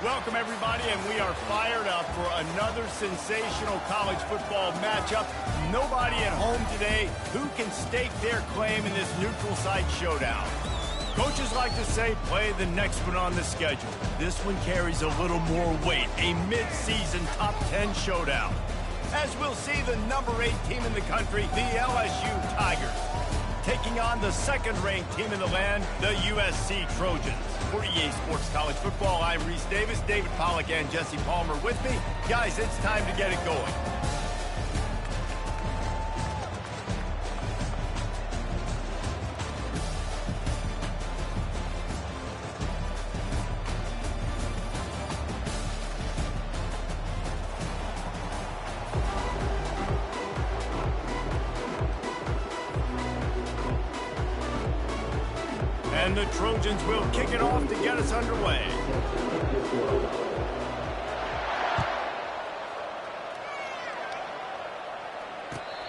Welcome, everybody, and we are fired up for another sensational college football matchup. Nobody at home today who can stake their claim in this neutral site showdown. Coaches like to say, play the next one on the schedule. This one carries a little more weight, a mid-season top 10 showdown. As we'll see, the number 8 team in the country, the LSU Tigers, taking on the second-ranked team in the land, the USC Trojans. For EA Sports College Football, I'm Reese Davis, David Pollack, and Jesse Palmer with me. Guys, it's time to get it going. And the Trojans will kick it off to get us underway.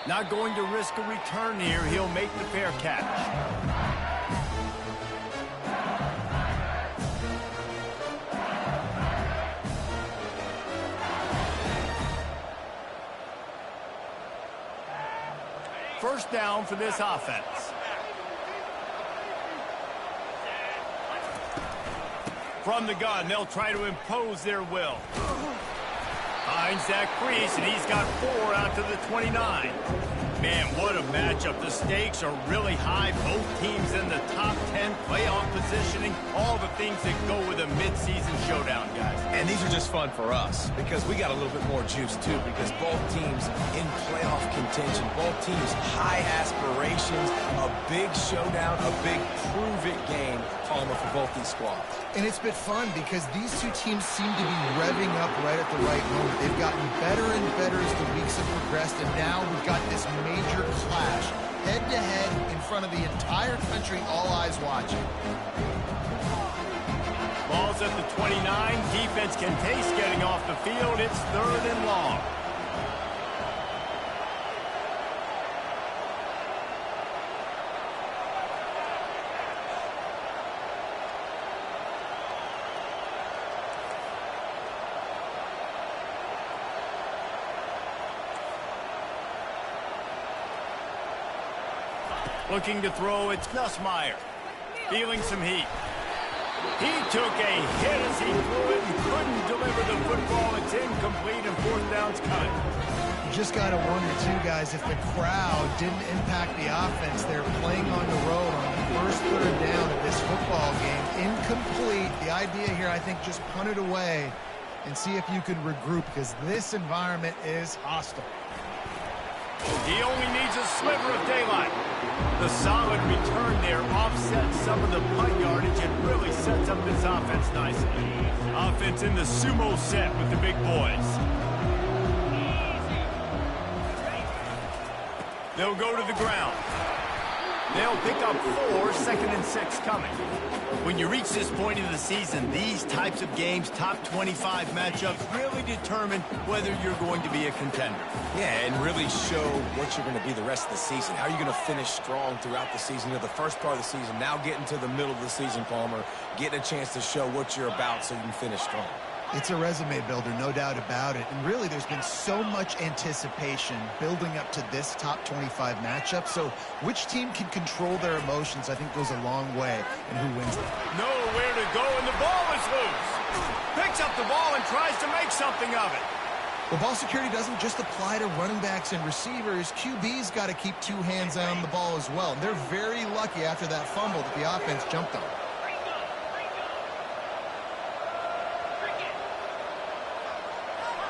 Not going to risk a return here. He'll make the fair catch. First down for this offense. From the gun, they'll try to impose their will. Finds that crease, and he's got 4 out to the 29. Man, what a matchup. The stakes are really high. Both teams in the top 10, playoff positioning, all the things that go with a midseason showdown, guys. And these are just fun for us because we got a little bit more juice, too, because both teams in playoff contention, both teams high aspirations, a big showdown, a big prove-it game, Palmer, for both these squads. And it's been fun because these two teams seem to be revving up right at the right moment. They've gotten better and better as the weeks have progressed, and now we've got this major clash, head-to-head in front of the entire country, all eyes watching. Ball's at the 29. Defense can taste getting off the field. It's 3rd and long. Looking to throw, it's Nussmeier. Feeling some heat. He took a hit as he threw it and couldn't deliver the football. It's incomplete and 4th down's cut. You just got to wonder, too, guys, if the crowd didn't impact the offense. They're playing on the road on the first 3rd down of this football game. Incomplete. The idea here, I think, just punt it away and see if you can regroup because this environment is hostile. He only needs a sliver of daylight. The solid return there offsets some of the punt yardage and really sets up this offense nicely. Offense in the sumo set with the big boys. They'll go to the ground. They'll pick up 4, 2nd and 6 coming. When you reach this point in the season, these types of games, top 25 matchups, really determine whether you're going to be a contender. Yeah, and really show what you're going to be the rest of the season. How are you going to finish strong throughout the season? You know, the first part of the season, now getting to the middle of the season, Palmer, getting a chance to show what you're about so you can finish strong. It's a resume builder, no doubt about it. And really, there's been so much anticipation building up to this top 25 matchup. So which team can control their emotions, I think, goes a long way in who wins them. Nowhere to go, and the ball is loose. Picks up the ball and tries to make something of it. Well, ball security doesn't just apply to running backs and receivers. QB's got to keep 2 hands on the ball as well. And they're very lucky after that fumble that the offense jumped on.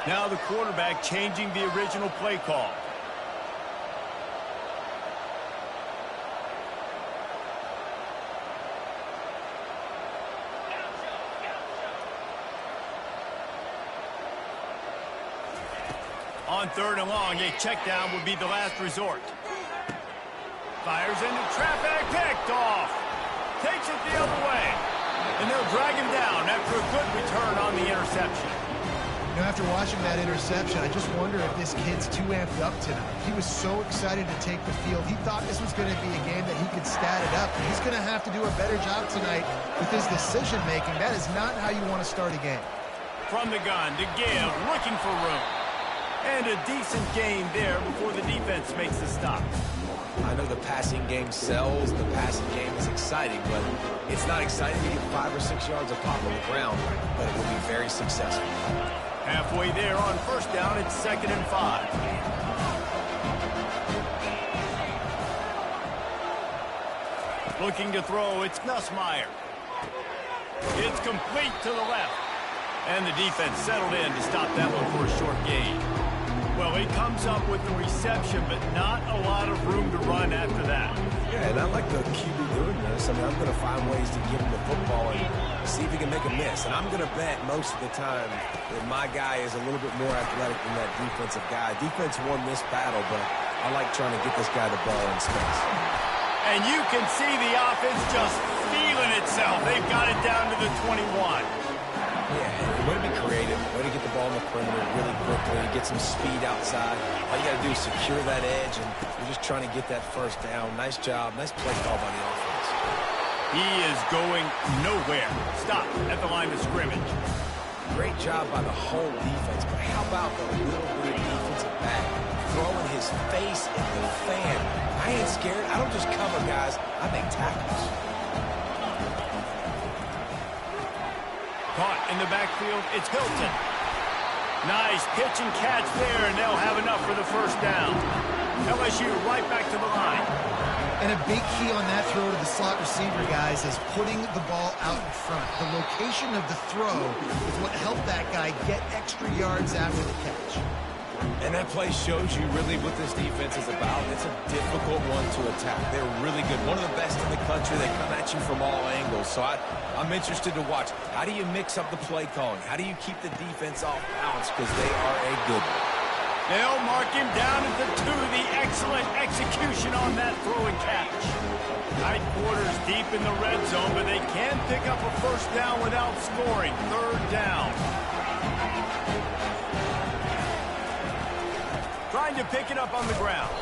Now the quarterback changing the original play call. On 3rd and long, a check down would be the last resort. Fires into traffic, picked off. Takes it the other way. And they'll drag him down after a good return on the interception. You know, after watching that interception, I just wonder if this kid's too amped up tonight. He was so excited to take the field. He thought this was going to be a game that he could stat it up. And he's going to have to do a better job tonight with his decision-making. That is not how you want to start a game. From the gun to give, looking for room. And a decent gain there before the defense makes the stop. I know the passing game sells, the passing game is exciting, but it's not exciting to get 5 or 6 yards of pop on the ground, but it will be very successful. Halfway there on 1st down, it's 2nd and 5. Looking to throw, it's Nussmeier. It's complete to the left. And the defense settled in to stop that one for a short gain. Well, he comes up with the reception, but not a lot of room to run after that. Yeah, and I like the QB doing this. I mean, I'm going to find ways to give him the football and see if he can make a miss. And I'm going to bet most of the time that my guy is a little bit more athletic than that defensive guy. Defense won this battle, but I like trying to get this guy the ball in space. And you can see the offense just feeling itself. They've got it down to the 21. Yeah, way to be creative, way to get the ball in the perimeter really quickly, get some speed outside. All you got to do is secure that edge, and you're just trying to get that 1st down. Nice job. Nice play call by the offense. He is going nowhere. Stop at the line of scrimmage. Great job by the whole defense, but how about the little bit of defensive back throwing his face in the fan? I ain't scared. I don't just cover guys. I make tackles. Caught in the backfield, it's Hilton. Nice pitch and catch there, and they'll have enough for the first down. LSU right back to the line. And a big key on that throw to the slot receiver, guys, is putting the ball out in front. The location of the throw is what helped that guy get extra yards after the catch. And that play shows you really what this defense is about. It's a difficult one to attack. They're really good. One of the best in the country. They come at you from all angles. So I'm interested to watch. How do you mix up the play calling? How do you keep the defense off balance? Because they are a good one. They'll mark him down at the 2. The excellent execution on that throw and catch. Tight quarters deep in the red zone, but they can pick up a first down without scoring. Third down. Trying to pick it up on the ground.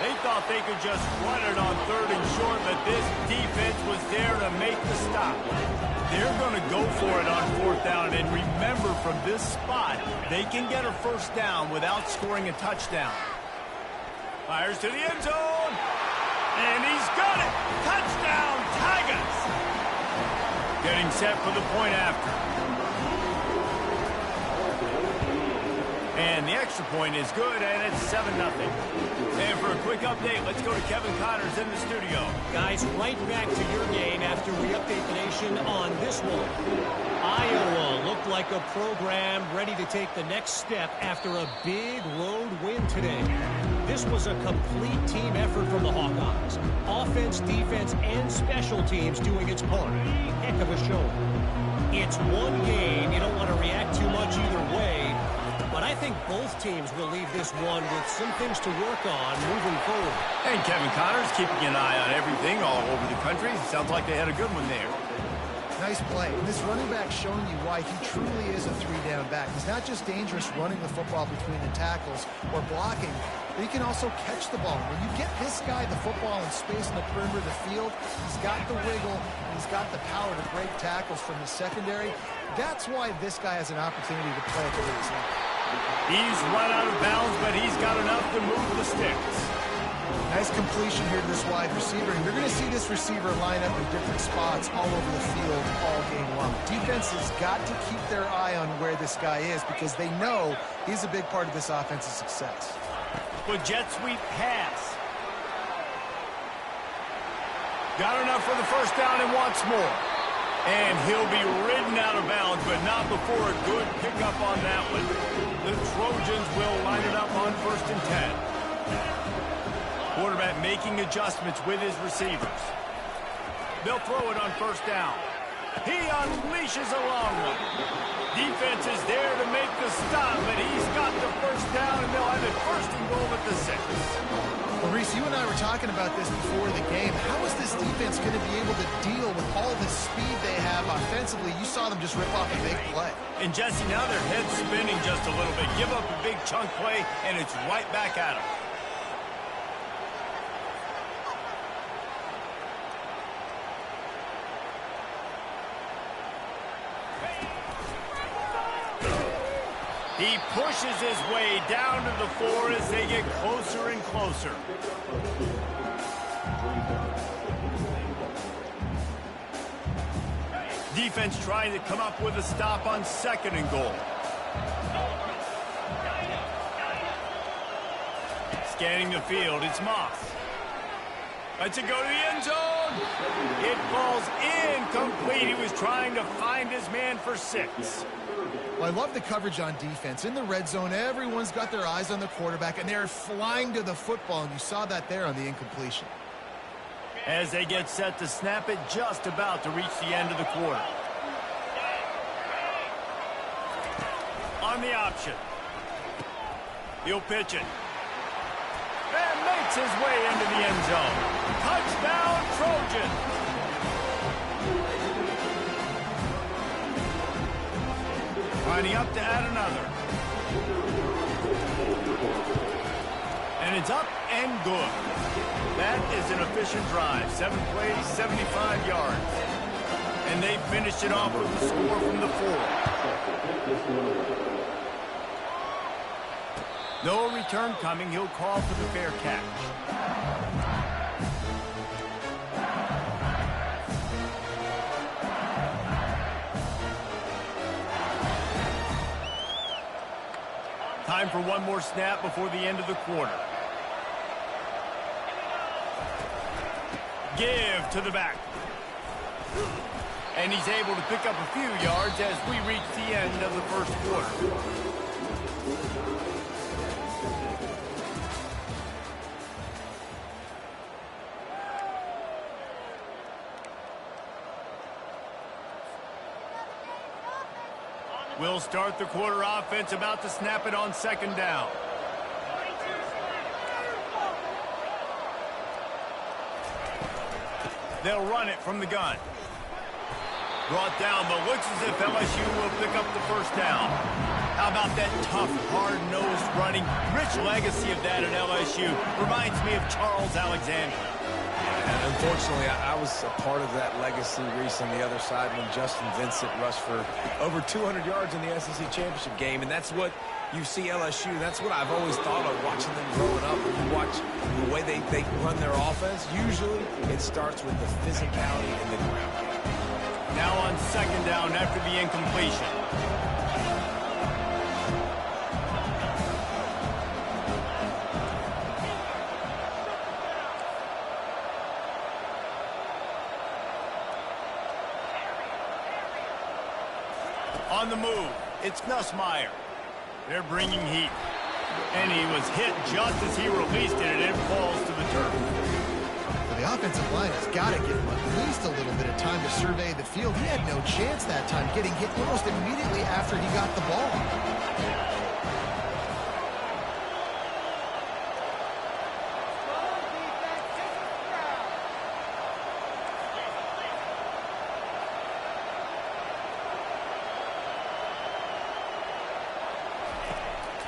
They thought they could just run it on 3rd and short, but this defense was there to make the stop. They're going to go for it on 4th down, and remember, from this spot, they can get a first down without scoring a touchdown. Fires to the end zone, and he's got it. Touchdown, Tigers. Getting set for the point after. And the extra point is good, and it's 7-0. And for a quick update, let's go to Kevin Connors in the studio. Guys, right back to your game after we update the nation on this one. Iowa looked like a program ready to take the next step after a big road win today. This was a complete team effort from the Hawkeyes. Offense, defense, and special teams doing its part. Heck of a showing. It's one game. You don't want to react too much either way. But I think both teams will leave this one with some things to work on moving forward. And Kevin Connors keeping an eye on everything all over the country. Sounds like they had a good one there. Nice play. And this running back showing you why he truly is a 3-down back. He's not just dangerous running the football between the tackles or blocking, but he can also catch the ball. When you get this guy the football in space in the perimeter of the field, he's got the wiggle, and he's got the power to break tackles from the secondary. That's why this guy has an opportunity to play at the league's level. He's run out of bounds, but he's got enough to move the sticks. Nice completion here to this wide receiver. And you're going to see this receiver line up in different spots all over the field all game long. Defense has got to keep their eye on where this guy is because they know he's a big part of this offensive success. With jet sweep pass. Got enough for the first down and wants more. And he'll be ridden out of bounds, but not before a good pickup on that one. The Trojans will line it up on 1st and 10. Quarterback making adjustments with his receivers. They'll throw it on 1st down. He unleashes a long one. Defense is there to make the stop, but he's got the first down, and they'll have it 1st and goal at the 6. Well, Reese, you and I were talking about this before the game. How is this defense going to be able to deal with all the speed they have offensively? You saw them just rip off a big play. And, Jesse, now their head's spinning just a little bit. Give up a big chunk play, and it's right back at them. He pushes his way down to the 4 as they get closer and closer. Defense trying to come up with a stop on 2nd and goal. Scanning the field, it's Moss. Lets it go to the end zone. It falls incomplete. He was trying to find his man for 6. Well, I love the coverage on defense. In the red zone, everyone's got their eyes on the quarterback, and they're flying to the football, and you saw that there on the incompletion. As they get set to snap it, just about to reach the end of the quarter. On the option. He'll pitch it. And makes his way into the end zone. Touchdown, Trojans! Lining up to add another. And it's up and good. That is an efficient drive. 7 plays, 75 yards. And they finished it off with the score from the 4. No return coming. He'll call for the fair catch. Time for one more snap before the end of the quarter. Give to the back. And he's able to pick up a few yards as we reach the end of the first quarter. We'll start the quarter offense, about to snap it on second down. They'll run it from the gun. Brought down, but looks as if LSU will pick up the first down. How about that tough, hard-nosed running? Rich legacy of that at LSU. Reminds me of Charles Alexander. And unfortunately, I was a part of that legacy, Reese, on the other side when Justin Vincent rushed for over 200 yards in the SEC championship game. And that's what you see LSU. That's what I've always thought of watching them growing up. When you watch the way they run their offense, usually it starts with the physicality in the ground. Now on second down after the incompletion. On the move, it's Nussmeier. They're bringing heat. And he was hit just as he released it, and it falls to the turf. Well, the offensive line has got to give him at least a little bit of time to survey the field. He had no chance that time, getting hit almost immediately after he got the ball.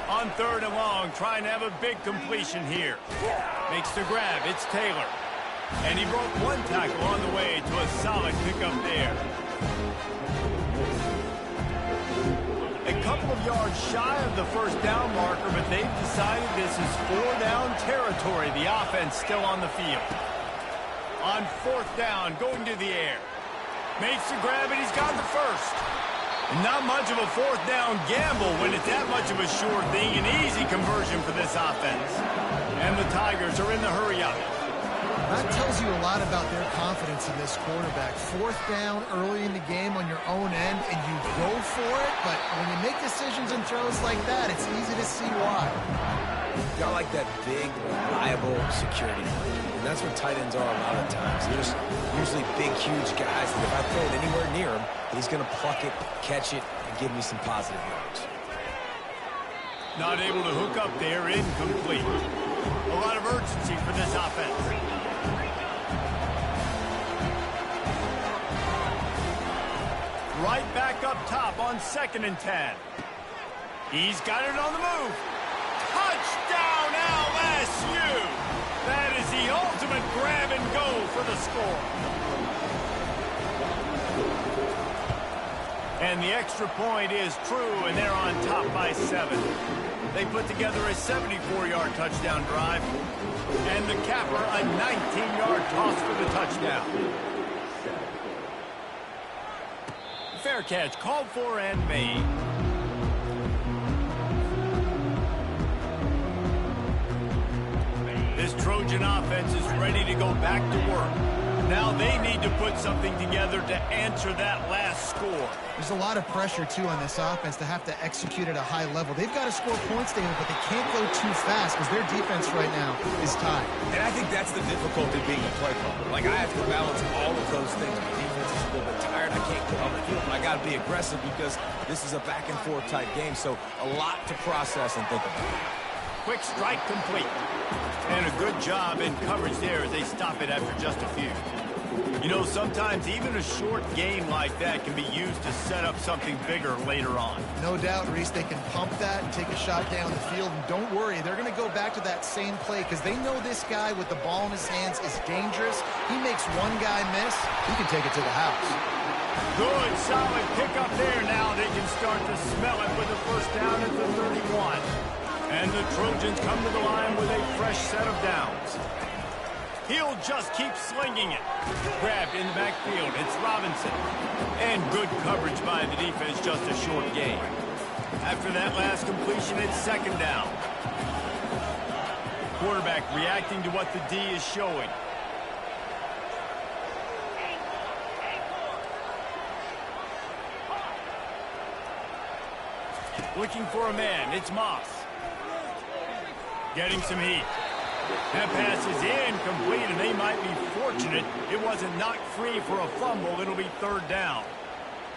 On third and long, trying to have a big completion here. Makes the grab. It's Taylor. And he broke one tackle on the way to a solid pickup there. A couple of yards shy of the first down marker, but they've decided this is four-down territory. The offense still on the field. On fourth down, going to the air. Makes the grab, and he's got the first. Not much of a fourth down gamble when it's that much of a sure thing. An easy conversion for this offense. And the Tigers are in the hurry-up. That tells you a lot about their confidence in this quarterback. Fourth down early in the game on your own end, and you go for it. But when you make decisions and throws like that, it's easy to see why. Got like that big, reliable security blanket. And that's what tight ends are a lot of times. They're just usually big, huge guys that if I throw it anywhere near him, he's going to pluck it, catch it, and give me some positive yards. Not able to hook up there, incomplete. A lot of urgency for this offense. Right back up top on 2nd and 10. He's got it on the move. Touchdown, LSU! That is the ultimate grab and go for the score. And the extra point is true, and they're on top by 7. They put together a 74-yard touchdown drive, and the capper a 19-yard toss for the touchdown. Fair catch, called for and made. This Trojan offense is ready to go back to work. Now they need to put something together to answer that last score. There's a lot of pressure, too, on this offense to have to execute at a high level. They've got to score points, David, but they can't go too fast because their defense right now is tied. And I think that's the difficulty being a play caller. Like, I have to balance all of those things. My defense is a little bit tired. I can't get on the field. I got to be aggressive because this is a back-and-forth type game, so a lot to process and think about. Quick strike complete. And a good job in coverage there as they stop it after just a few. You know, sometimes even a short game like that can be used to set up something bigger later on. No doubt, Reese, they can pump that and take a shot down the field. And don't worry, they're going to go back to that same play because they know this guy with the ball in his hands is dangerous. He makes one guy miss, he can take it to the house. Good, solid pickup there. Now they can start to smell it with a first down at the 31. And the Trojans come to the line with a fresh set of downs. He'll just keep slinging it. Grabbed in the backfield. It's Robinson. And good coverage by the defense, just a short gain. After that last completion, it's second down. Quarterback reacting to what the D is showing. Looking for a man. It's Moss. Getting some heat. That pass is incomplete, and they might be fortunate it wasn't knocked free for a fumble. It'll be third down.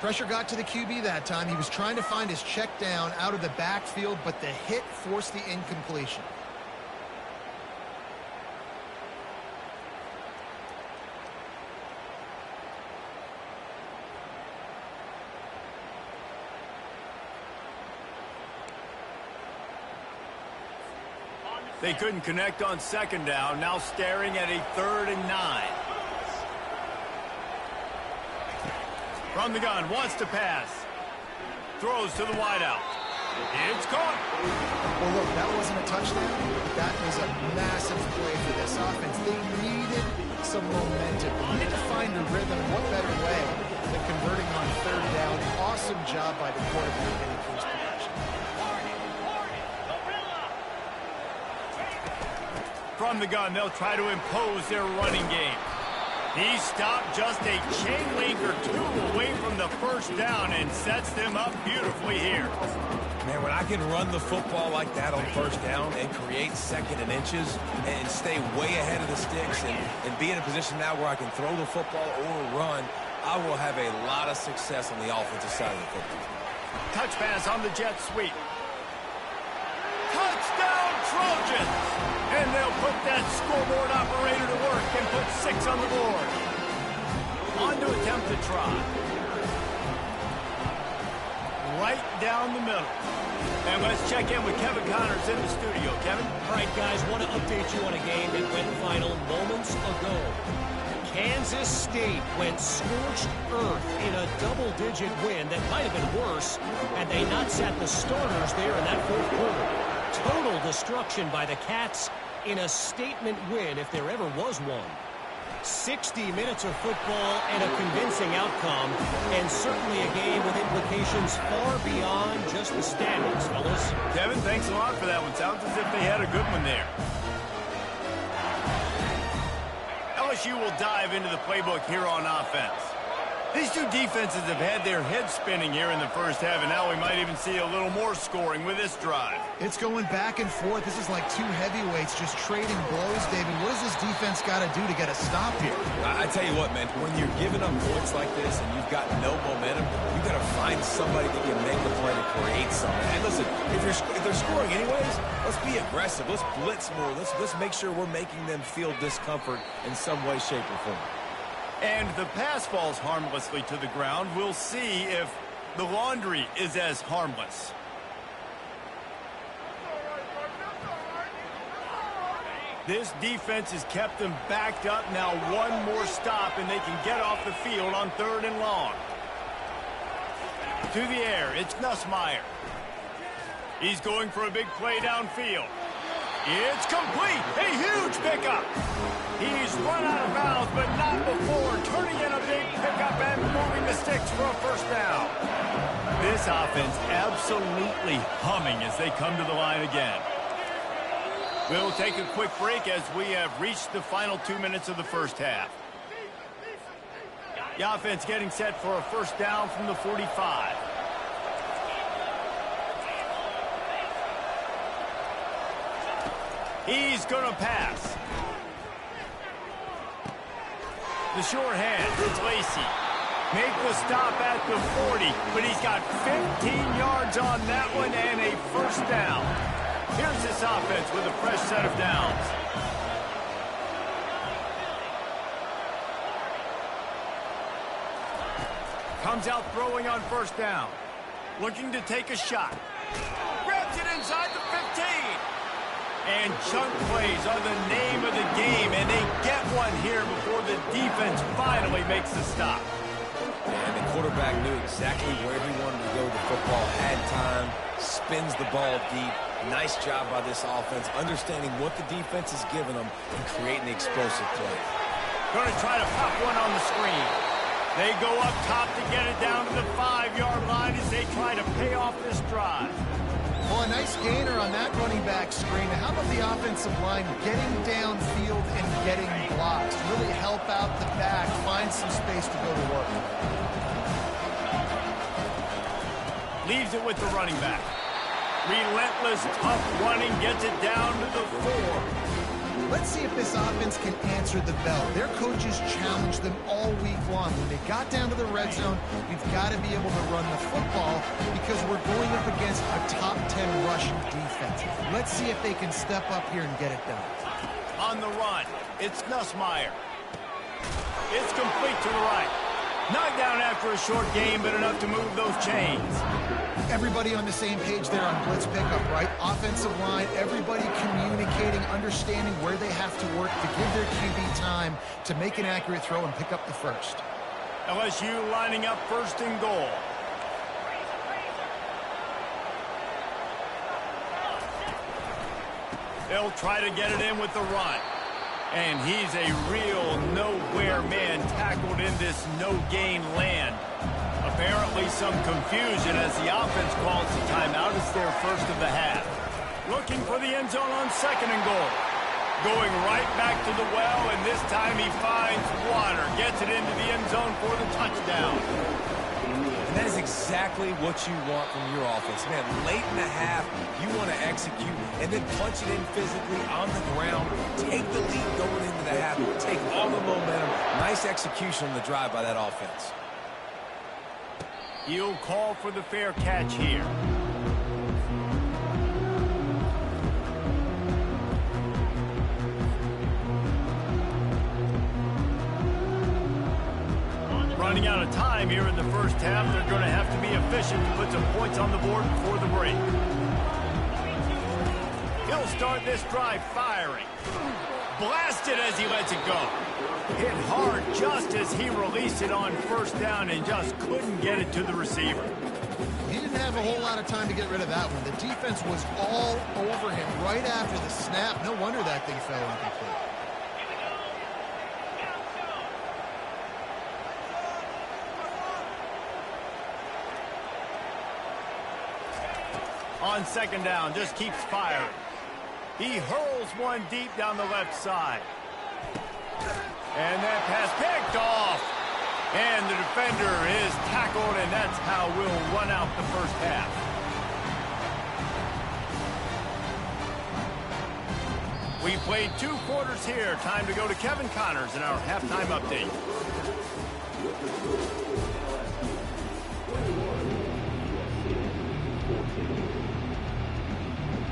Pressure got to the QB that time. He was trying to find his check down out of the backfield, but the hit forced the incompletion. They couldn't connect on second down. Now staring at a 3rd and 9. From the gun, wants to pass. Throws to the wideout. It's caught. Well, look, that wasn't a touchdown. That was a massive play for this offense. They needed some momentum. They needed to find a rhythm. What better way than converting on 3rd down? Awesome job by the quarterback getting first possession. From the gun, they'll try to impose their running game. He stopped just a chain link or two away from the first down and sets them up beautifully here. Man, when I can run the football like that on first down and create 2nd and inches and stay way ahead of the sticks and be in a position now where I can throw the football or run, I will have a lot of success on the offensive side of the football. Touch pass on the jet sweep. Touchdown Trojans! And they'll put that scoreboard operator to work and put 6 on the board. On to attempt to try. Right down the middle. And let's check in with Kevin Connors in the studio. Kevin? All right, guys, want to update you on a game that went final moments ago. Kansas State went scorched earth in a double-digit win that might have been worse had they not sat the starters there in that 4th quarter. Total destruction by the Cats in a statement win if there ever was one. 60 minutes of football and a convincing outcome, and certainly a game with implications far beyond just the standings, fellas. Kevin, thanks a lot for that one. Sounds as if they had a good one there. LSU will dive into the playbook here on offense. These two defenses have had their heads spinning here in the first half, and now we might even see a little more scoring with this drive. It's going back and forth. This is like two heavyweights just trading blows, David. What does this defense got to do to get a stop here? I tell you what, man, when you're giving up points like this and you've got no momentum, you've got to find somebody that can make the play to create something. And listen, if they're scoring anyways, let's be aggressive. Let's blitz more. Let's make sure we're making them feel discomfort in some way, shape, or form. And the pass falls harmlessly to the ground. We'll see if the laundry is as harmless. This defense has kept them backed up. Now one more stop and they can get off the field on 3rd and long. To the air, it's Nussmeier. He's going for a big play downfield. It's complete. A huge pickup. He's run out of bounds, but not before turning in a big pickup and moving the sticks for a first down. This offense absolutely humming as they come to the line again. We'll take a quick break as we have reached the final 2 minutes of the first half. The offense getting set for a first down from the 45. He's going to pass. The short hand, it's Lacey. Make the stop at the 40, but he's got 15 yards on that one and a first down. Here's this offense with a fresh set of downs. Comes out throwing on first down. Looking to take a shot. Grabs it inside the 15. And chunk plays are the name of the game, and they get one here before the defense finally makes the stop. And the quarterback knew exactly where he wanted to go with the football, had time, spins the ball deep. Nice job by this offense, understanding what the defense is giving them and creating the explosive play. Going to try to pop one on the screen. They go up top to get it down to the 5-yard line as they try to pay off this drive. Well, a nice gainer on that running back screen. How about the offensive line getting downfield and getting blocks? Really help out the back, find some space to go to work. Leaves it with the running back. Relentless, tough running, gets it down to the 4. Let's see if this offense can answer the bell. Their coaches challenged them all week long. When they got down to the red zone, we've got to be able to run the football because we're going up against a top 10 rushing defense. Let's see if they can step up here and get it done. On the run, it's Nussmeier. It's complete to the right. Knocked down after a short gain, but enough to move those chains. Everybody on the same page there on blitz pickup, right? Offensive line, everybody communicating, understanding where they have to work to give their QB time to make an accurate throw and pick up the first. LSU lining up first and goal. They'll try to get it in with the run. And he's a real nowhere man tackled in this no-gain land. Apparently some confusion as the offense calls the timeout. It's their first of the half. Looking for the end zone on second and goal. Going right back to the well, and this time he finds water. Gets it into the end zone for the touchdown. And that is exactly what you want from your offense. Man, late in the half, you want to execute and then punch it in physically on the ground. Take the lead going into the half. Take all the momentum. Nice execution on the drive by that offense. He'll call for the fair catch here. Running out of time here in the first half. They're going to have to be efficient to put some points on the board before the break. He'll start this drive firing. Blasted as he lets it go. Hit hard just as he released it on first down and just couldn't get it to the receiver. He didn't have a whole lot of time to get rid of that one. The defense was all over him right after the snap. No wonder that thing fell incomplete. On second down, just keeps firing. He hurls one deep down the left side. And that pass picked off. And the defender is tackled, and that's how we'll run out the first half. We played 2 quarters here. Time to go to Kevin Connors in our halftime update.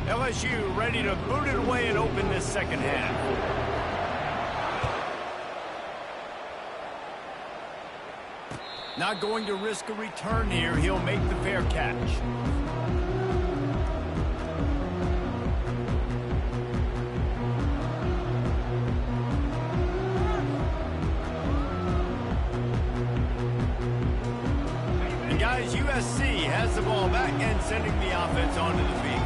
LSU ready to boot it away and open this second half. Not going to risk a return here. He'll make the fair catch. And guys, USC has the ball back and sending the offense onto the field.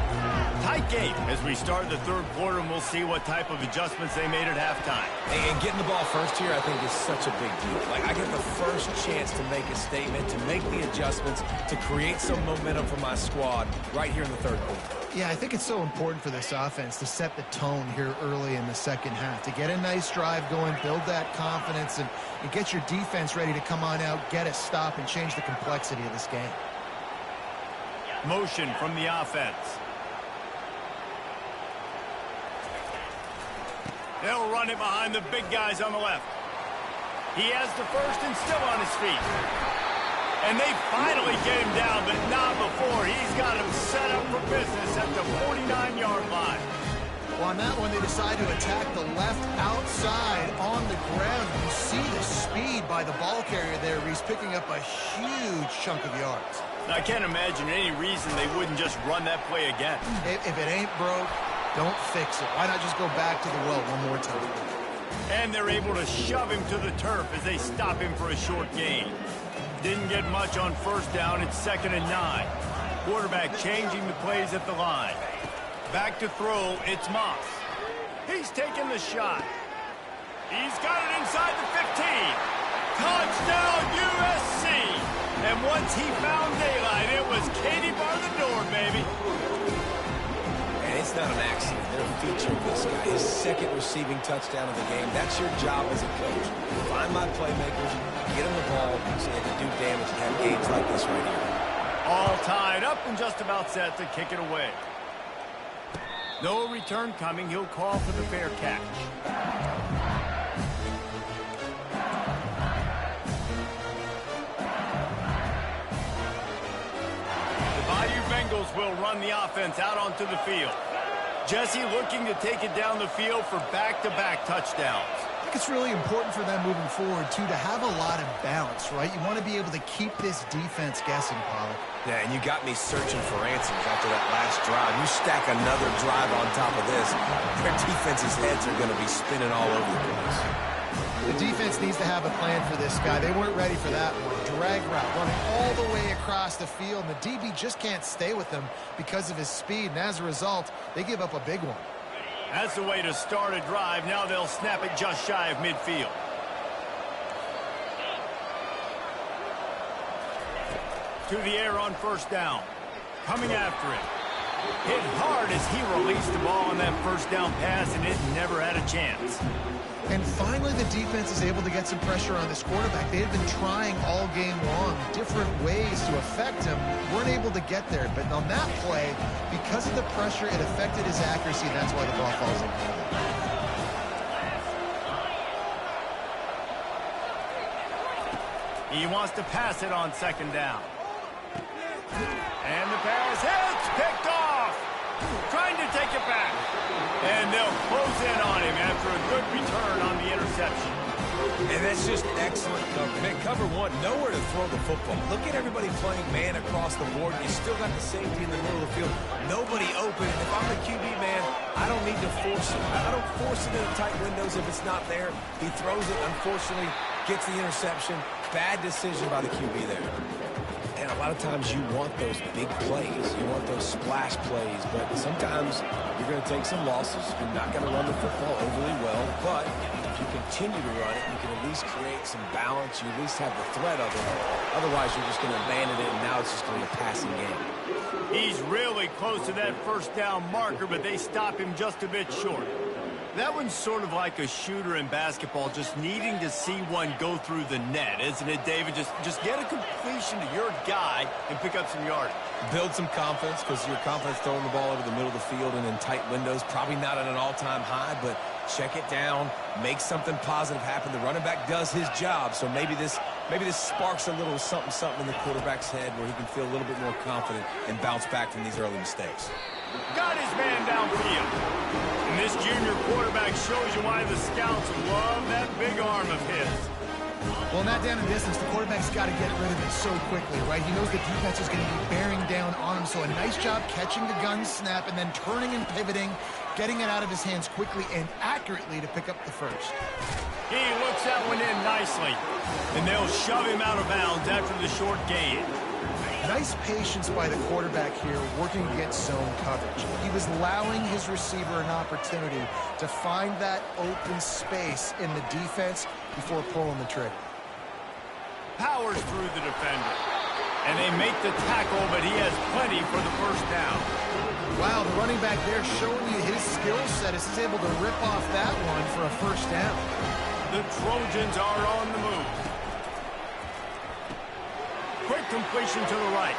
Tight game as we start the third quarter, and we'll see what type of adjustments they made at halftime. And getting the ball first here, I think, is such a big deal. Like, I get the first chance to make a statement, to make the adjustments, to create some momentum for my squad right here in the third quarter. Yeah, I think it's so important for this offense to set the tone here early in the second half, to get a nice drive going, build that confidence, and get your defense ready to come on out, get a stop, and change the complexity of this game. Motion from the offense. They'll run it behind the big guys on the left. He has the first and still on his feet. And they finally get him down, but not before. He's got him set up for business at the 49-yard line. Well, on that one, they decide to attack the left outside on the ground. You see the speed by the ball carrier there. He's picking up a huge chunk of yards. Now, I can't imagine any reason they wouldn't just run that play again. If it ain't broke, don't fix it. Why not just go back to the well one more time? And they're able to shove him to the turf as they stop him for a short gain. Didn't get much on first down. It's 2nd and 9. Quarterback changing the plays at the line. Back to throw. It's Moss. He's taking the shot. He's got it inside the 15. Touchdown, USC! And once he found daylight, it was Katie bar the door, baby. And it's not an accident. They're featuring this guy. His second receiving touchdown of the game. That's your job as a coach. Find my playmakers, get them the ball so they can do damage and have games like this right here. All tied up and just about set to kick it away. No return coming. He'll call for the fair catch. Bengals will run the offense out onto the field. Jesse looking to take it down the field for back-to-back touchdowns. I think it's really important for them moving forward, too, to have a lot of balance, right? You want to be able to keep this defense guessing, Pollock. Yeah, and you got me searching for answers after that last drive. You stack another drive on top of this, their defense's heads are going to be spinning all over the place. The defense needs to have a plan for this guy. They weren't ready for that one. Drag route running all the way across the field, and the DB just can't stay with him because of his speed, and as a result, they give up a big one. That's the way to start a drive. Now they'll snap it just shy of midfield. To the air on first down. Coming after it. Hit hard as he released the ball on that first down pass, and it never had a chance. And finally, the defense is able to get some pressure on this quarterback. They had been trying all game long different ways to affect him. Weren't able to get there. But on that play, because of the pressure, it affected his accuracy, and that's why the ball falls in. He wants to pass it on second down. And the pass hits, picked off. Trying to take it back. And they'll close in on him after a good return on the interception. And that's just excellent cover. Man, cover one, nowhere to throw the football. Look at everybody playing man across the board. You still got the safety in the middle of the field. Nobody open. And if I'm the QB, man, I don't need to force it. I don't force it in the tight windows if it's not there. He throws it, unfortunately, gets the interception. Bad decision by the QB there. And a lot of times you want those big plays. You want those splash plays. But sometimes you're going to take some losses. You're not going to run the football overly well. But if you continue to run it, you can at least create some balance. You at least have the threat of it. Otherwise, you're just going to abandon it, and now it's just going to be a passing game. He's really close to that first down marker, but they stop him just a bit short. That one's sort of like a shooter in basketball, just needing to see one go through the net, isn't it, David? Just get a completion to your guy and pick up some yardage. Build some confidence, because your confidence throwing the ball over the middle of the field and in tight windows, probably not at an all-time high, but check it down, make something positive happen. The running back does his job, so maybe this sparks a little something in the quarterback's head where he can feel a little bit more confident and bounce back from these early mistakes. Got his man downfield. And this junior quarterback shows you why the scouts love that big arm of his. Well, not down in distance, the quarterback's got to get rid of it so quickly, right? He knows the defense is going to be bearing down on him, so a nice job catching the gun snap and then turning and pivoting, getting it out of his hands quickly and accurately to pick up the first. He looks that one in nicely, and they'll shove him out of bounds after the short gain. Nice patience by the quarterback here, working against zone coverage. He was allowing his receiver an opportunity to find that open space in the defense before pulling the trigger. Powers through the defender. And they make the tackle, but he has plenty for the first down. Wow, the running back there showing you his skill set as he's able to rip off that one for a first down. The Trojans are on the move. Quick completion to the right.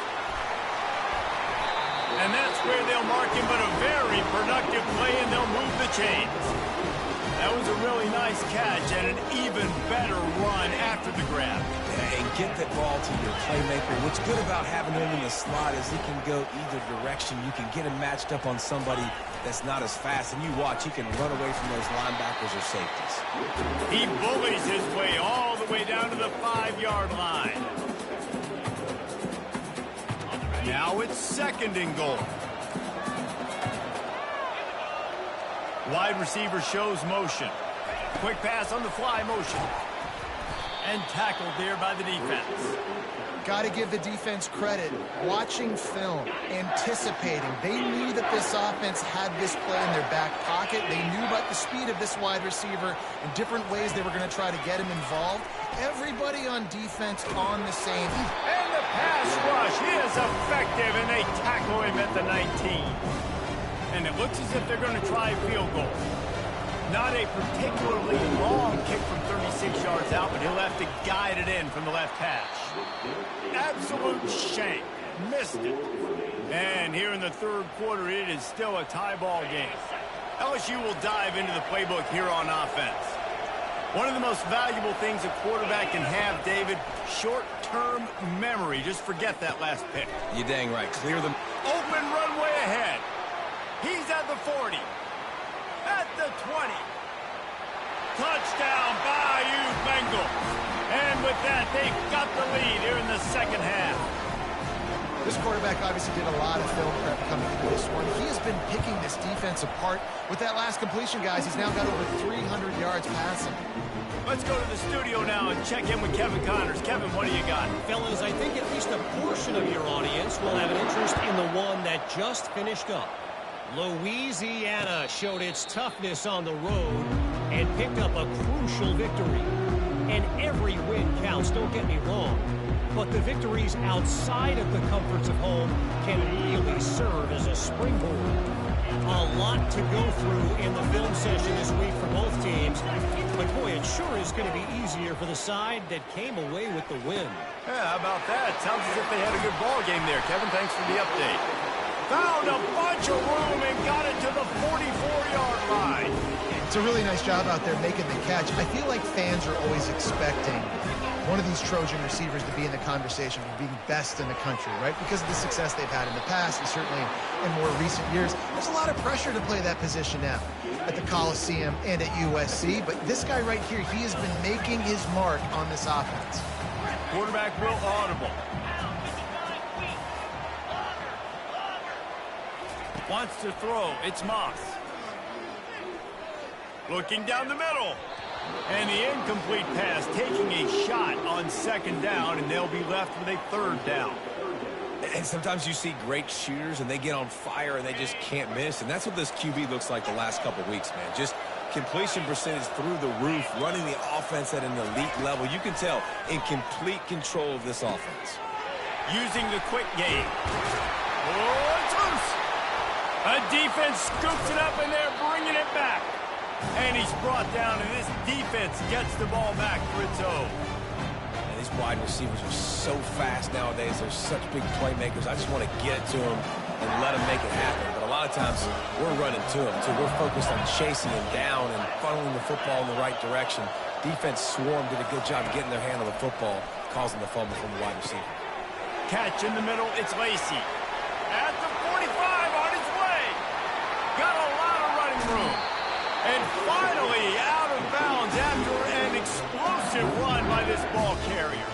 And that's where they'll mark him, but a very productive play, and they'll move the chains. That was a really nice catch and an even better run after the grab. Yeah, and get that ball to your playmaker. What's good about having him in the slot is he can go either direction. You can get him matched up on somebody that's not as fast, and you watch, he can run away from those linebackers or safeties. He bullies his way all the way down to the 5-yard line. Now it's second and goal. Wide receiver shows motion. Quick pass on the fly motion. And tackled there by the defense. Got to give the defense credit. Watching film, anticipating. They knew that this offense had this play in their back pocket. They knew about the speed of this wide receiver and different ways they were going to try to get him involved. Everybody on defense on the same. And the pass rush is effective, and they tackle him at the 19. And it looks as if they're going to try a field goal. Not a particularly long kick from 36 yards out, but he'll have to guide it in from the left hash. Absolute shank. Missed it. And here in the third quarter, it is still a tie ball game. LSU will dive into the playbook here on offense. One of the most valuable things a quarterback can have, David, short-term memory. Just forget that last pick. You're dang right. Clear them. Open runway ahead. He's at the 40. At the 20. Touchdown, Bayou Bengals. And with that, they've got the lead here in the second half. This quarterback obviously did a lot of film prep coming into this one. He has been picking this defense apart. With that last completion, guys, he's now got over 300 yards passing. Let's go to the studio now and check in with Kevin Connors. Kevin, what do you got? Fellas, I think at least a portion of your audience will have an interest in the one that just finished up. Louisiana showed its toughness on the road and picked up a crucial victory. And every win counts, don't get me wrong. But the victories outside of the comforts of home can really serve as a springboard. A lot to go through in the film session this week for both teams. But boy, it sure is going to be easier for the side that came away with the win. Yeah, how about that? Sounds as if they had a good ball game there. Kevin, thanks for the update. Found a bunch of room and got it to the 44-yard line. It's a really nice job out there making the catch. I feel like fans are always expecting one of these Trojan receivers to be in the conversation for being best in the country, right? Because of the success they've had in the past and certainly in more recent years. There's a lot of pressure to play that position now at the Coliseum and at USC. But this guy right here, he has been making his mark on this offense. Quarterback will audible. Wants to throw. It's Moss. Looking down the middle. And the incomplete pass, taking a shot on second down, and they'll be left with a third down. And sometimes you see great shooters, and they get on fire, and they just can't miss. And that's what this QB looks like the last couple weeks, man. Just completion percentage through the roof, running the offense at an elite level. You can tell in complete control of this offense. Using the quick game. Oh, it's loose. A defense scoops it up, and they're bringing it back. And he's brought down, and this defense gets the ball back for its own. And these wide receivers are so fast nowadays. They're such big playmakers. I just want to get it to them and let them make it happen. But a lot of times, we're running to them, too. We're focused on chasing them down and funneling the football in the right direction. Defense swarm did a good job getting their hand on the football, causing the fumble from the wide receiver. Catch in the middle, it's Lacey. At the 45, on his way. Got a lot of running room. And finally out of bounds after an explosive run by this ball carrier.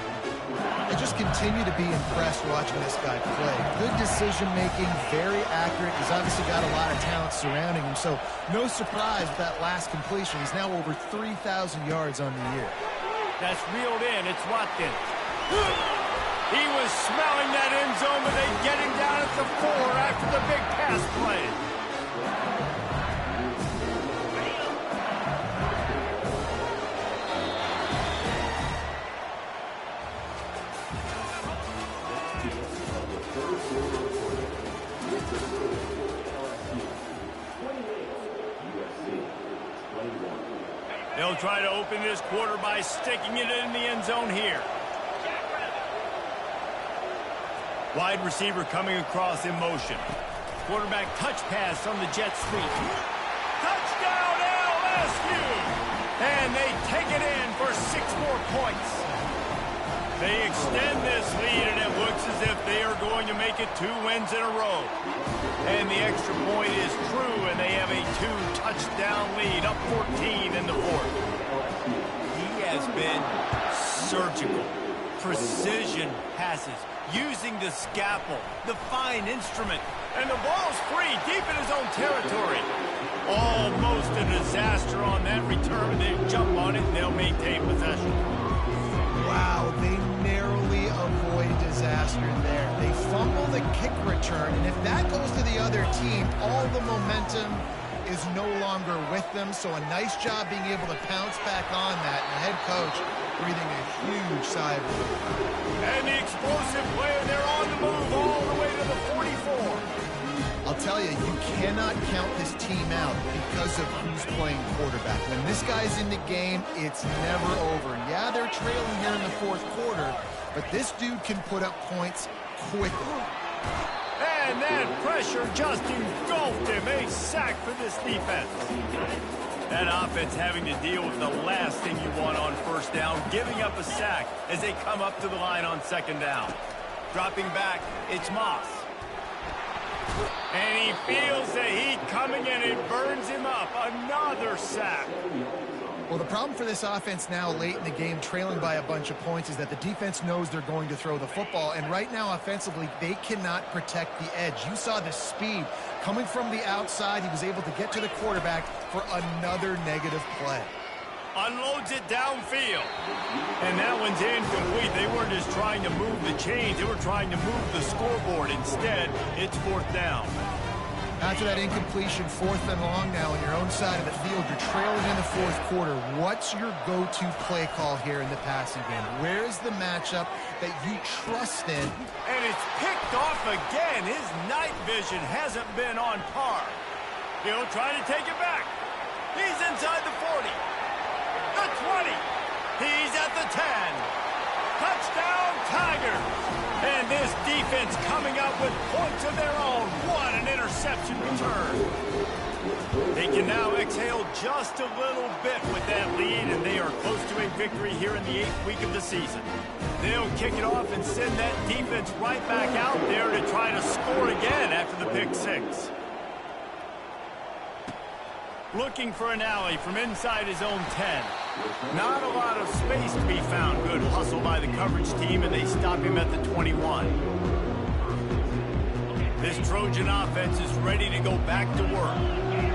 I just continue to be impressed watching this guy play. Good decision-making, very accurate. He's obviously got a lot of talent surrounding him, so no surprise with that last completion. He's now over 3,000 yards on the year. That's reeled in. It's Watkins. He was smelling that end zone, but they get him down at the 4 after the big pass play. They'll try to open this quarter by sticking it in the end zone here. Wide receiver coming across in motion. Quarterback touch pass on the jet sweep. Touchdown LSU! And they take it in for 6 more points. They extend this lead, and it looks as if they are going to make it 2 wins in a row. And the extra point is true, and they have a 2-touchdown lead, up 14 in the fourth. He has been surgical, precision passes, using the scalpel, the fine instrument, and the ball's free deep in his own territory. Almost a disaster on that return, and they jump on it, and they'll maintain possession. a kick return, and if that goes to the other team, all the momentum is no longer with them. So a nice job being able to pounce back on that. And the head coach breathing a huge sigh of relief. And the explosive player, they're on the move all the way to the 44. I'll tell you, you cannot count this team out because of who's playing quarterback. When this guy's in the game, it's never over. Yeah, they're trailing here in the fourth quarter, but this dude can put up points quickly. And that pressure just engulfed him. A sack for this defense. That offense having to deal with the last thing you want on first down, giving up a sack as they come up to the line on second down. Dropping back, it's Moss. And he feels the heat coming and it burns him up. Another sack. Well, the problem for this offense now late in the game, trailing by a bunch of points, is that the defense knows they're going to throw the football. And right now, offensively, they cannot protect the edge. You saw the speed coming from the outside. He was able to get to the quarterback for another negative play. Unloads it downfield. And that one's incomplete. They weren't just trying to move the chains. They were trying to move the scoreboard. Instead, it's fourth down. After that incompletion, fourth and long now on your own side of the field, you're trailing in the fourth quarter. What's your go-to play call here in the passing game? Where is the matchup that you trust in? And it's picked off again. His night vision hasn't been on par. He'll try to take it back. He's inside the 40. The 20. He's at the 10. Touchdown, Tigers. And this defense coming up with points of their own. What an interception return. They can now exhale just a little bit with that lead, and they are close to a victory here in the 8th week of the season. They'll kick it off and send that defense right back out there to try to score again after the pick six. Looking for an alley from inside his own 10. Not a lot of space to be found. Good hustle by the coverage team, and they stop him at the 21. This Trojan offense is ready to go back to work.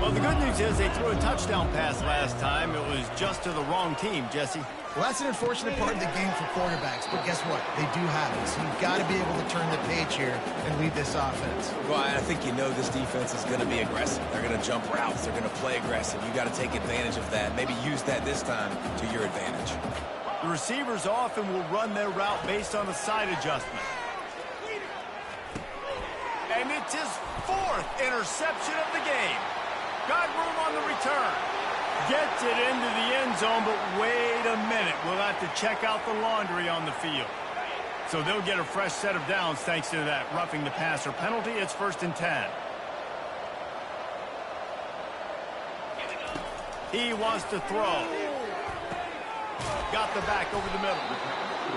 Well, the good news is they threw a touchdown pass last time. It was just to the wrong team, Jesse. Well, that's an unfortunate part of the game for quarterbacks, but guess what? They do have it. So you've got to be able to turn the page here and lead this offense. Well, I think you know this defense is going to be aggressive. They're going to jump routes. They're going to play aggressive. You got to take advantage of that. Maybe use that this time to your advantage. The receivers often will run their route based on a side adjustment. And it's his 4th interception of the game. Got room on the return. Gets it into the end zone, but wait a minute. We'll have to check out the laundry on the field. So they'll get a fresh set of downs thanks to that roughing the passer penalty. It's 1st and 10. He wants to throw. Got the back over the middle.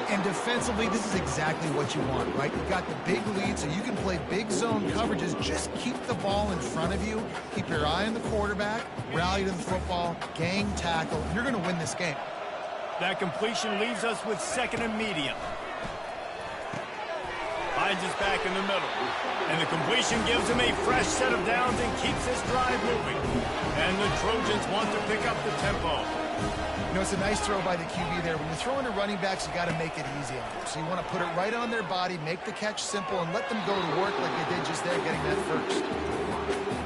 And defensively, this is exactly what you want, right? You've got the big lead, so you can play big zone coverages. Just keep the ball in front of you. Keep your eye on the quarterback. Rally to the football. Gang tackle. You're going to win this game. That completion leaves us with 2nd and medium. Finds us back in the middle. And the completion gives him a fresh set of downs and keeps this drive moving. And the Trojans want to pick up the tempo. You know, it's a nice throw by the QB there. When you're throwing to running backs, you got to make it easy on them. So you want to put it right on their body, make the catch simple, and let them go to work like they did just there, getting that first.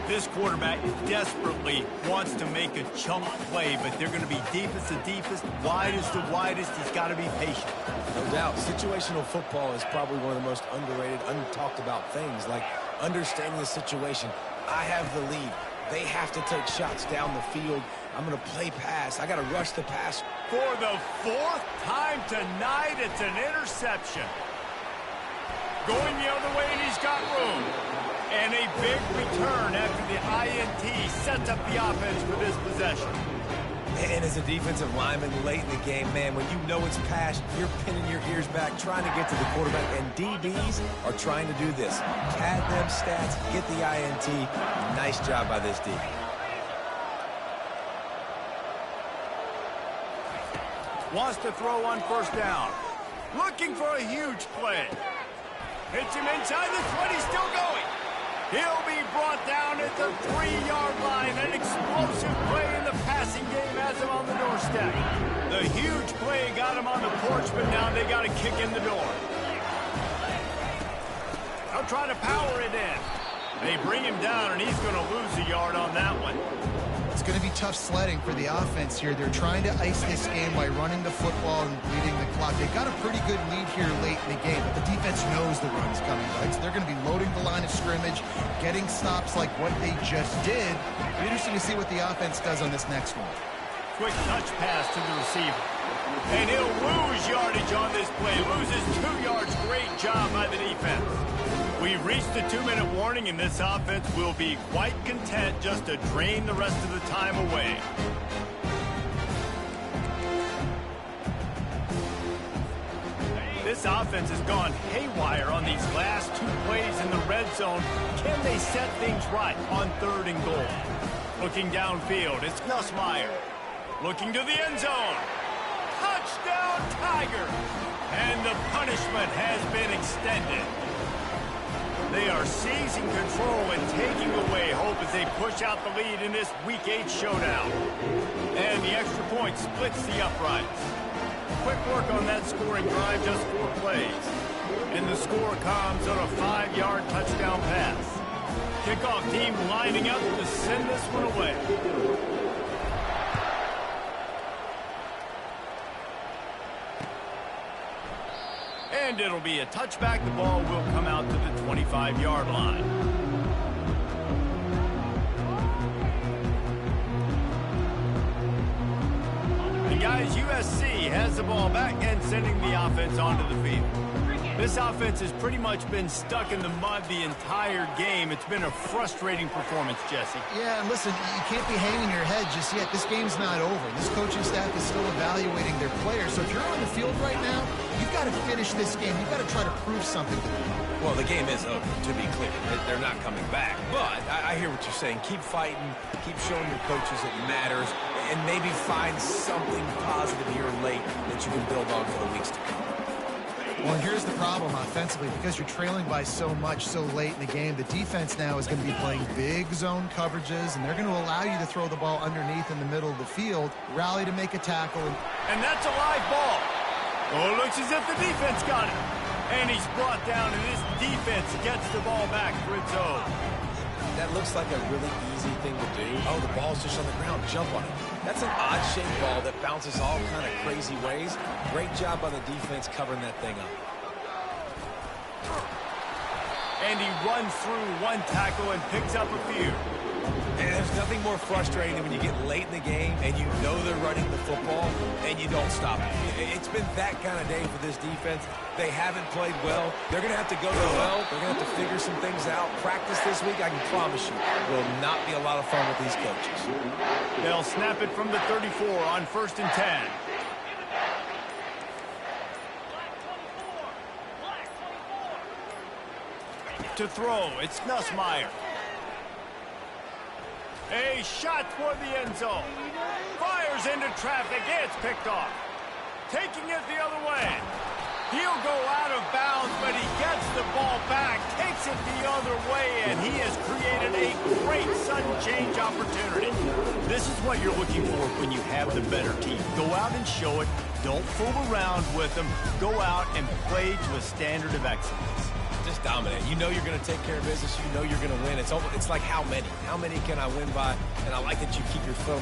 This quarterback desperately wants to make a chunk play, but they're going to be deepest to deepest, widest to widest. He's got to be patient. No doubt. Situational football is probably one of the most underrated, untalked about things, like understanding the situation. I have the lead. They have to take shots down the field. I'm going to play pass. I got to rush the pass. For the 4th time tonight, it's an interception. Going the other way, and he's got room. And a big return after the INT sets up the offense for this possession. And as a defensive lineman late in the game, man, when you know it's passed, you're pinning your ears back, trying to get to the quarterback, and DBs are trying to do this. Pad them stats, get the INT. Nice job by this D. Wants to throw on 1st down. Looking for a huge play. Hits him inside the 20, still going. He'll be brought down at the 3-yard line. An explosive play in the passing game has him on the doorstep. The huge play got him on the porch, but now they got to kick in the door. They'll try to power it in. They bring him down, and he's going to lose a yard on that one. It's going to be tough sledding for the offense here. They're trying to ice this game by running the football and bleeding the clock. They've got a pretty good lead here late in the game, but the defense knows the run's coming, right? So they're going to be loading the line of scrimmage, getting stops like what they just did. It'll be interesting to see what the offense does on this next one. Quick touch pass to the receiver. And he'll lose yardage on this play. Loses 2 yards. Great job by the defense. We've reached the 2-minute warning, and this offense will be quite content just to drain the rest of the time away. This offense has gone haywire on these last 2 plays in the red zone. Can they set things right on 3rd and goal? Looking downfield, it's Nussmeier. Looking to the end zone. Touchdown, Tiger! And the punishment has been extended. They are seizing control and taking away hope as they push out the lead in this Week 8 showdown. And the extra point splits the uprights. Quick work on that scoring drive, just 4 plays. And the score comes on a 5-yard touchdown pass. Kickoff team lining up to send this one away. And it'll be a touchback. The ball will come out to the 25-yard line. And guys, USC has the ball back and sending the offense onto the field. This offense has pretty much been stuck in the mud the entire game. It's been a frustrating performance, Jesse. Yeah, and listen, you can't be hanging your head just yet. This game's not over. This coaching staff is still evaluating their players. So if you're on the field right now, you've got to finish this game. You've got to try to prove something to them. Well, the game is over, to be clear. They're not coming back. But I hear what you're saying. Keep fighting. Keep showing your coaches it matters. And maybe find something positive here late that you can build on for the weeks to come. Well, here's the problem offensively. Because you're trailing by so much so late in the game, the defense now is going to be playing big zone coverages, and they're going to allow you to throw the ball underneath in the middle of the field, rally to make a tackle. And that's a live ball. Oh, it looks as if the defense got it. And he's brought down, and this defense gets the ball back for its own. That looks like a really easy thing to do. Oh, the ball's just on the ground. Jump on it. That's an odd-shaped ball that bounces all kind of crazy ways. Great job by the defense covering that thing up. And he runs through 1 tackle and picks up a few. And there's nothing more frustrating than when you get late in the game and you know they're running the football and you don't stop it. It's been that kind of day for this defense. They haven't played well. They're going to have to go to the well. They're going to have to figure some things out. Practice this week, I can promise you, will not be a lot of fun with these coaches. They'll snap it from the 34 on 1st and 10. To throw, it's Nussmeier. A shot toward the end zone. Fires into traffic. It's picked off. Taking it the other way. He'll go out of bounds, but he gets the ball back, takes it the other way, and he has created a great sudden change opportunity. This is what you're looking for when you have the better team. Go out and show it. Don't fool around with them. Go out and play to a standard of excellence. Just dominate. You know you're going to take care of business. You know you're going to win. It's like how many? How many can I win by? And I like that you keep your foot